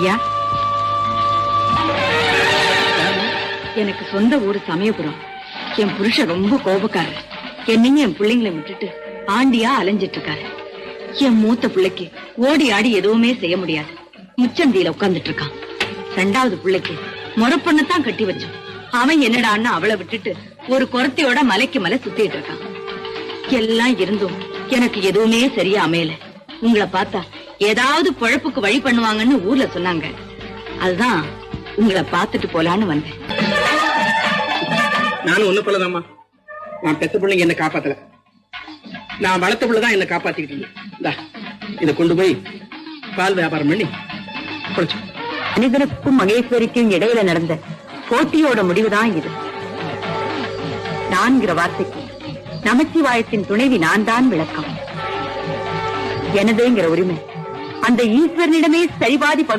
ஐயா, எனக்கு சொந்த ஊரு சமயபுரம். என் புருஷன் ரொம்ப கோபக்காரர். என்னையும் என் பிள்ளைங்களை விட்டுட்டு ஆண்டியா அலைஞ்சிட்டு இருக்காரு. என் மூத்த பிள்ளைக்கு ஓடி ஆடி எதுவுமே செய்ய முடியாது, முச்சந்தியில உட்கார்ந்துட்டு இருக்கான். ரெண்டாவது பிள்ளைக்கு முறப்பொண்ணத்தான் கட்டி வச்சோம். அவன் என்னடான்னு அவளை விட்டுட்டு ஒரு குரத்தையோட மலைக்கு மலை சுத்திட்டு இருக்கான். எல்லாம் இருந்தும் எனக்கு எதுவுமே சரியா அமையல. உங்களை பார்த்தா ஏதாவது பொழப்புக்கு வழி பண்ணுவாங்கன்னு ஊர்ல சொன்னாங்க. அதுதான் உங்களை பார்த்துட்டு போலான்னு வந்தேன். நானும் ஒண்ணு போலதாம்மா. நான் பெத்த பிள்ளைங்க என்ன காப்பாத்தல, நான் வளர்த்த பிள்ளைதான் என்ன காப்பாத்திக்கிட்டு. இதை கொண்டு போய் பால் வியாபாரம் பண்ணி குடிச்சு. மனிதனுக்கும் மகேஸ்வரிக்கும் இடையில நடந்த போட்டியோட முடிவுதான் இது. நான்கிற வார்த்தைக்கு நமச்சிவாயத்தின் துணைவி நான் தான் விளக்கம். எனதுங்கிற உரிமை அந்த ஈஸ்வரனிடமே சரிபாதி